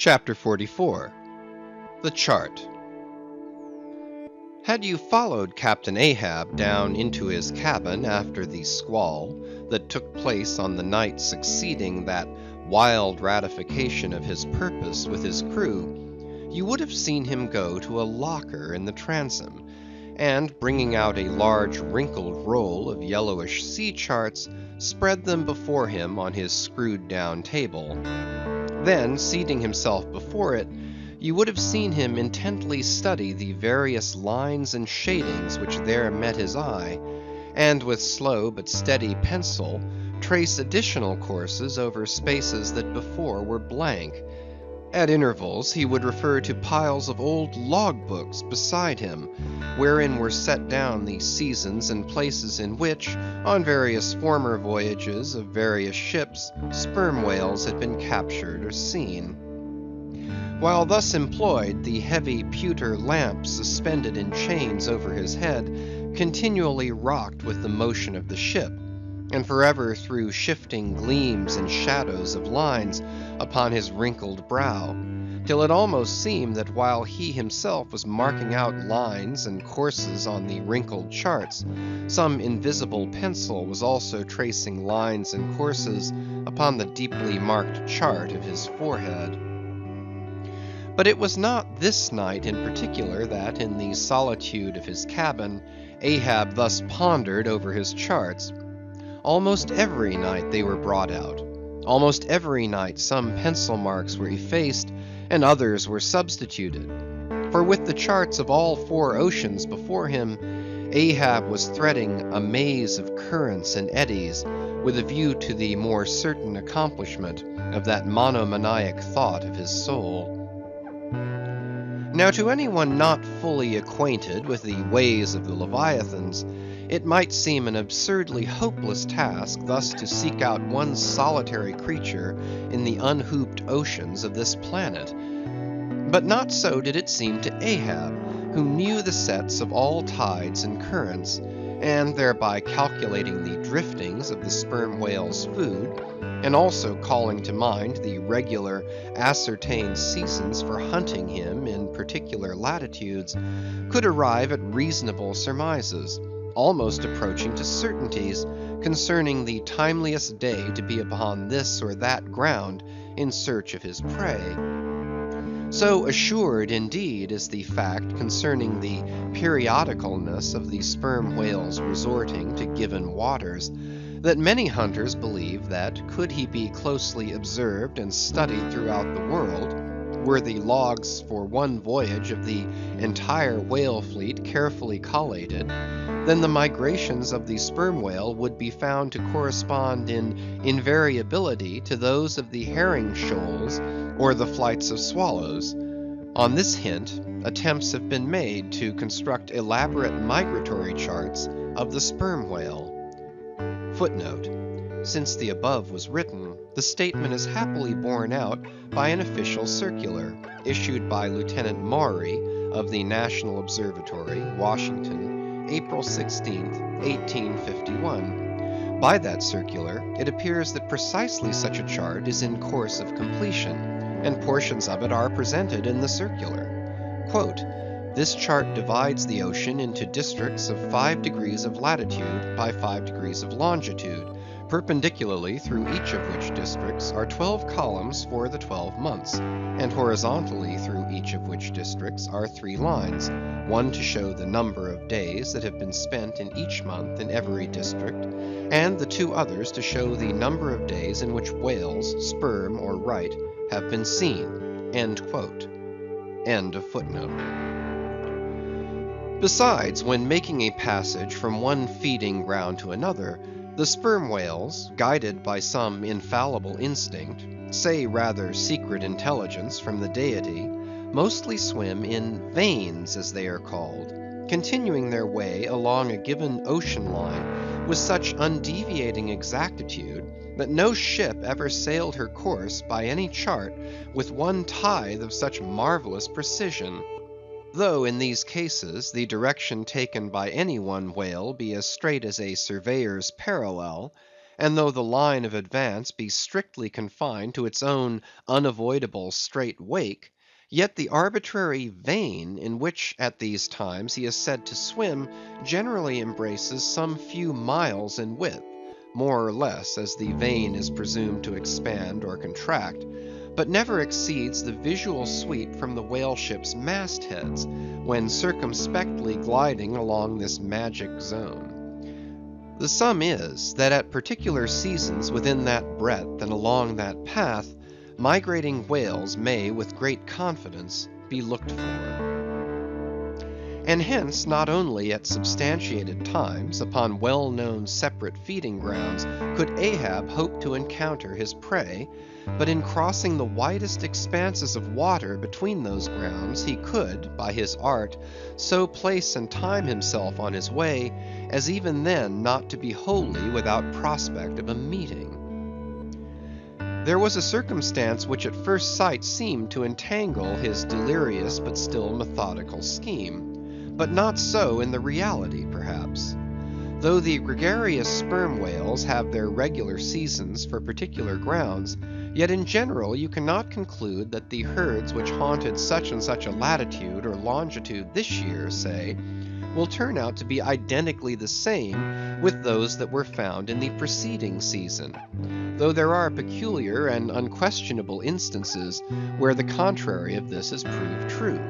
Chapter 44. The Chart. Had you followed Captain Ahab down into his cabin after the squall that took place on the night succeeding that wild ratification of his purpose with his crew, you would have seen him go to a locker in the transom, and bringing out a large wrinkled roll of yellowish sea charts, spread them before him on his screwed down table. Then, seating himself before it, you would have seen him intently study the various lines and shadings which there met his eye, and with slow but steady pencil, trace additional courses over spaces that before were blank. At intervals he would refer to piles of old log books beside him, wherein were set down the seasons and places in which, on various former voyages of various ships, sperm whales had been captured or seen. While thus employed, the heavy pewter lamp suspended in chains over his head continually rocked with the motion of the ship, and forever threw shifting gleams and shadows of lines upon his wrinkled brow, till it almost seemed that while he himself was marking out lines and courses on the wrinkled charts, some invisible pencil was also tracing lines and courses upon the deeply marked chart of his forehead. But it was not this night in particular that, in the solitude of his cabin, Ahab thus pondered over his charts. Almost every night they were brought out. Almost every night some pencil marks were effaced and others were substituted. For with the charts of all four oceans before him, Ahab was threading a maze of currents and eddies with a view to the more certain accomplishment of that monomaniac thought of his soul. Now to anyone not fully acquainted with the ways of the Leviathans, it might seem an absurdly hopeless task thus to seek out one solitary creature in the unhooped oceans of this planet. But not so did it seem to Ahab, who knew the sets of all tides and currents, and thereby calculating the driftings of the sperm whale's food, and also calling to mind the regular ascertained seasons for hunting him in particular latitudes, could arrive at reasonable surmises, almost approaching to certainties, concerning the timeliest day to be upon this or that ground in search of his prey. So assured, indeed, is the fact concerning the periodicalness of the sperm whale's resorting to given waters, that many hunters believe that, could he be closely observed and studied throughout the world, were the logs for one voyage of the entire whale fleet carefully collated, then the migrations of the sperm whale would be found to correspond in invariability to those of the herring shoals or the flights of swallows. On this hint, attempts have been made to construct elaborate migratory charts of the sperm whale. Footnote: since the above was written, the statement is happily borne out by an official circular issued by Lieutenant Maury of the National Observatory, Washington, April 16, 1851. By that circular, it appears that precisely such a chart is in course of completion, and portions of it are presented in the circular. Quote, "This chart divides the ocean into districts of 5 degrees of latitude by 5 degrees of longitude, perpendicularly through each of which districts are 12 columns for the 12 months, and horizontally through each of which districts are 3 lines, one to show the number of days that have been spent in each month in every district, and the 2 others to show the number of days in which whales, sperm or right, have been seen." End quote. End of footnote. Besides, when making a passage from one feeding ground to another, the sperm whales, guided by some infallible instinct, say rather secret intelligence from the deity, mostly swim in veins as they are called, continuing their way along a given ocean line with such undeviating exactitude that no ship ever sailed her course by any chart with one tithe of such marvelous precision. Though in these cases the direction taken by any one whale be as straight as a surveyor's parallel, and though the line of advance be strictly confined to its own unavoidable straight wake, yet the arbitrary vein in which at these times he is said to swim generally embraces some few miles in width, more or less as the vein is presumed to expand or contract, but never exceeds the visual sweep from the whale ship's mastheads, when circumspectly gliding along this magic zone. The sum is, that at particular seasons within that breadth and along that path, migrating whales may with great confidence be looked for. And hence, not only at substantiated times, upon well-known separate feeding grounds, could Ahab hope to encounter his prey, but in crossing the widest expanses of water between those grounds, he could, by his art, so place and time himself on his way, as even then not to be wholly without prospect of a meeting. There was a circumstance which at first sight seemed to entangle his delirious but still methodical scheme, but not so in the reality perhaps. Though the gregarious sperm whales have their regular seasons for particular grounds, yet in general you cannot conclude that the herds which haunted such and such a latitude or longitude this year, say, will turn out to be identically the same with those that were found in the preceding season, though there are peculiar and unquestionable instances where the contrary of this is proved true.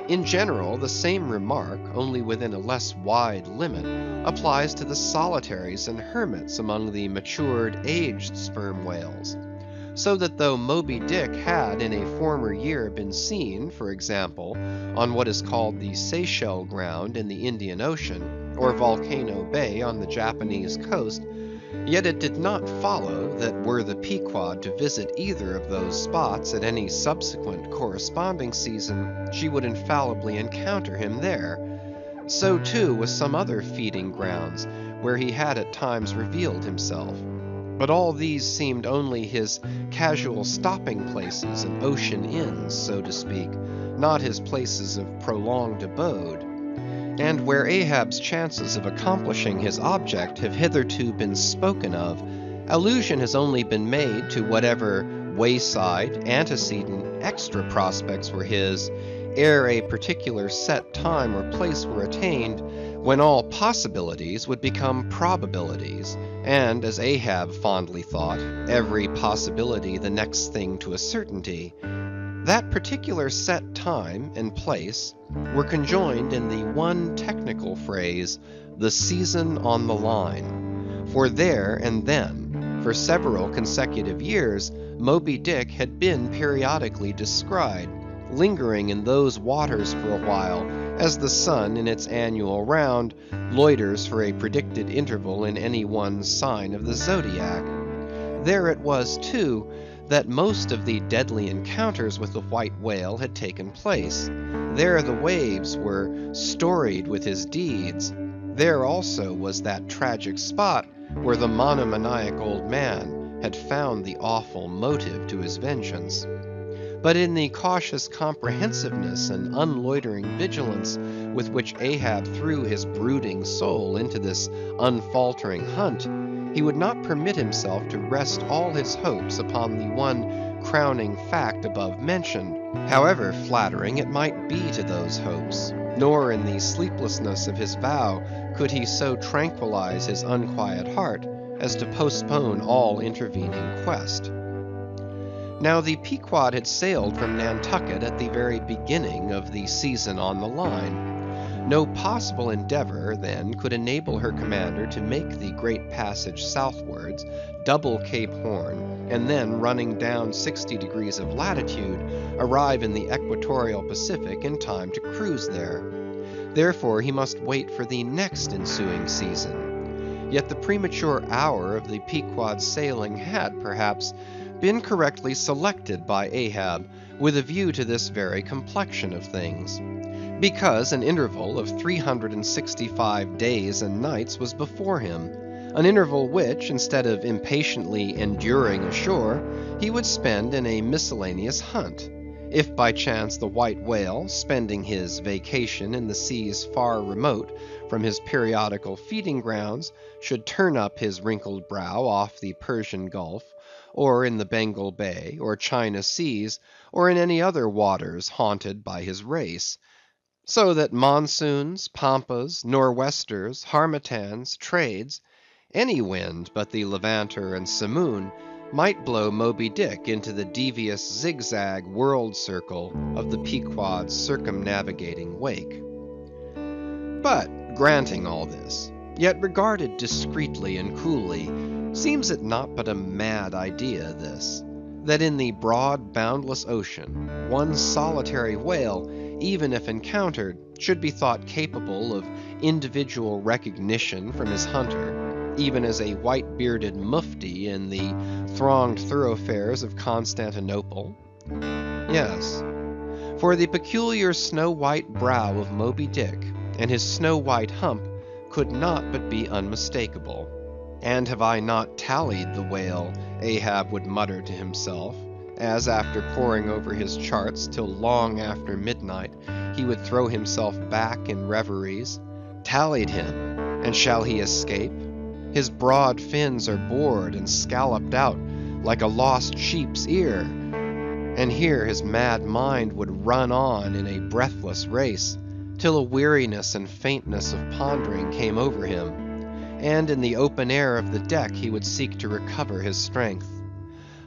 In general, the same remark, only within a less wide limit, applies to the solitaries and hermits among the matured, aged sperm whales. So that though Moby Dick had in a former year been seen, for example, on what is called the Seychelles ground in the Indian Ocean, or Volcano Bay on the Japanese coast, yet it did not follow that were the Pequod to visit either of those spots at any subsequent corresponding season, she would infallibly encounter him there. So too with some other feeding grounds, where he had at times revealed himself. But all these seemed only his casual stopping places and ocean inns, so to speak, not his places of prolonged abode. And where Ahab's chances of accomplishing his object have hitherto been spoken of, allusion has only been made to whatever wayside, antecedent, extra prospects were his, ere a particular set time or place were attained, when all possibilities would become probabilities, and, as Ahab fondly thought, every possibility the next thing to a certainty. That particular set time and place were conjoined in the one technical phrase, the season on the line. For there and then, for several consecutive years, Moby Dick had been periodically descried, lingering in those waters for a while, as the sun in its annual round loiters for a predicted interval in any one sign of the zodiac. There it was, too, that most of the deadly encounters with the white whale had taken place. There the waves were storied with his deeds. There also was that tragic spot where the monomaniac old man had found the awful motive to his vengeance. But in the cautious comprehensiveness and unloitering vigilance with which Ahab threw his brooding soul into this unfaltering hunt, he would not permit himself to rest all his hopes upon the one crowning fact above mentioned, however flattering it might be to those hopes, nor in the sleeplessness of his vow could he so tranquilize his unquiet heart as to postpone all intervening quest. Now the Pequod had sailed from Nantucket at the very beginning of the season on the line. No possible endeavor, then, could enable her commander to make the great passage southwards, double Cape Horn, and then running down 60 degrees of latitude, arrive in the equatorial Pacific in time to cruise there. Therefore he must wait for the next ensuing season. Yet the premature hour of the Pequod's sailing had, perhaps, been correctly selected by Ahab with a view to this very complexion of things, because an interval of 365 days and nights was before him, an interval which, instead of impatiently enduring ashore, he would spend in a miscellaneous hunt, if by chance the white whale, spending his vacation in the seas far remote from his periodical feeding grounds, should turn up his wrinkled brow off the Persian Gulf, or in the Bengal Bay, or China Seas, or in any other waters haunted by his race. So that monsoons, pampas, nor'westers, harmattans, trades, any wind but the Levanter and Simoon, might blow Moby Dick into the devious zigzag world circle of the Pequod's circumnavigating wake. But granting all this, yet regarded discreetly and coolly, seems it not but a mad idea this, that in the broad boundless ocean, one solitary whale, even if encountered, should be thought capable of individual recognition from his hunter, even as a white-bearded mufti in the thronged thoroughfares of Constantinople? Yes, for the peculiar snow-white brow of Moby Dick and his snow-white hump could not but be unmistakable. And have I not tallied the whale, Ahab would mutter to himself, as after poring over his charts till long after midnight, he would throw himself back in reveries, tallied him, and shall he escape? His broad fins are bored and scalloped out like a lost sheep's ear. And here his mad mind would run on in a breathless race, till a weariness and faintness of pondering came over him, and in the open air of the deck he would seek to recover his strength.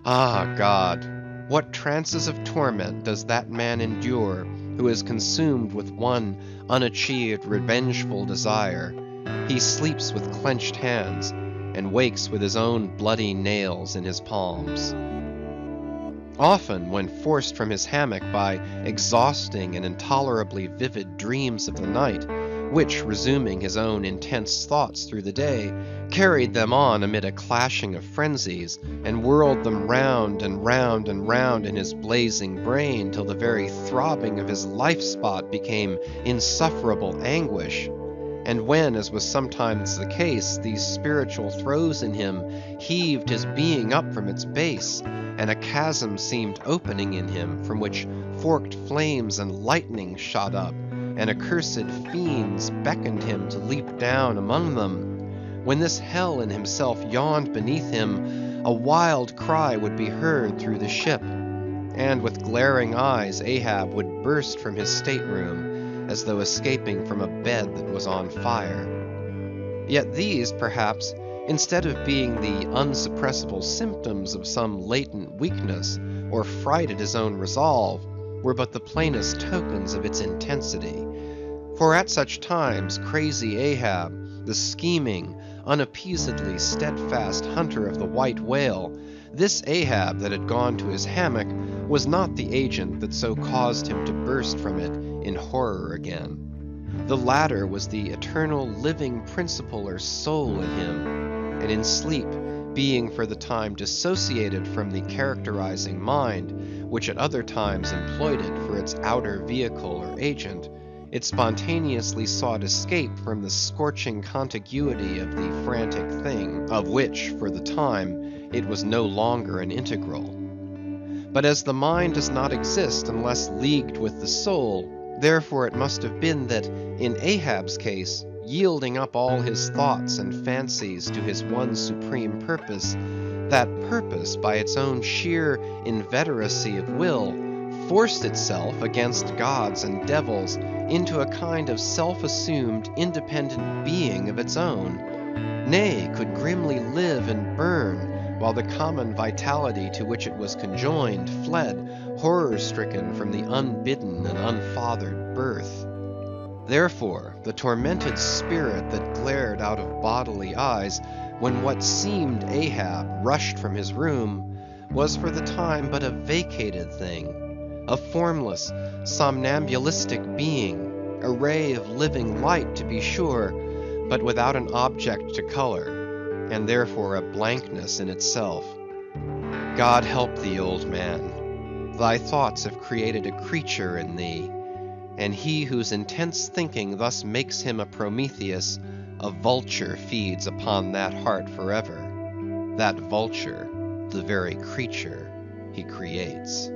Ah, God! What trances of torment does that man endure who is consumed with one unachieved revengeful desire? He sleeps with clenched hands, and wakes with his own bloody nails in his palms. Often, when forced from his hammock by exhausting and intolerably vivid dreams of the night, which, resuming his own intense thoughts through the day, carried them on amid a clashing of frenzies, and whirled them round and round and round in his blazing brain till the very throbbing of his life-spot became insufferable anguish, and when, as was sometimes the case, these spiritual throes in him heaved his being up from its base, and a chasm seemed opening in him, from which forked flames and lightning shot up, and accursed fiends beckoned him to leap down among them, when this hell in himself yawned beneath him, a wild cry would be heard through the ship, and with glaring eyes Ahab would burst from his stateroom, as though escaping from a bed that was on fire. Yet these, perhaps, instead of being the unsuppressible symptoms of some latent weakness, or fright at his own resolve, were but the plainest tokens of its intensity. For at such times crazy Ahab, the scheming, unappeasedly steadfast hunter of the white whale, this Ahab that had gone to his hammock, was not the agent that so caused him to burst from it in horror again. The latter was the eternal living principle or soul in him, and in sleep, being for the time dissociated from the characterizing mind, which at other times employed it for its outer vehicle or agent, it spontaneously sought escape from the scorching contiguity of the frantic thing, of which, for the time, it was no longer an integral. But as the mind does not exist unless leagued with the soul, therefore it must have been that, in Ahab's case, yielding up all his thoughts and fancies to his one supreme purpose, that purpose, by its own sheer inveteracy of will, forced itself against gods and devils into a kind of self-assumed independent being of its own, nay, could grimly live and burn, while the common vitality to which it was conjoined fled, horror-stricken, from the unbidden and unfathered birth. Therefore, the tormented spirit that glared out of bodily eyes when what seemed Ahab rushed from his room, was for the time but a vacated thing, a formless, somnambulistic being, a ray of living light to be sure, but without an object to color, and therefore a blankness in itself. God help thee, old man. Thy thoughts have created a creature in thee, and he whose intense thinking thus makes him a Prometheus, a vulture feeds upon that heart forever. That vulture, the very creature he creates.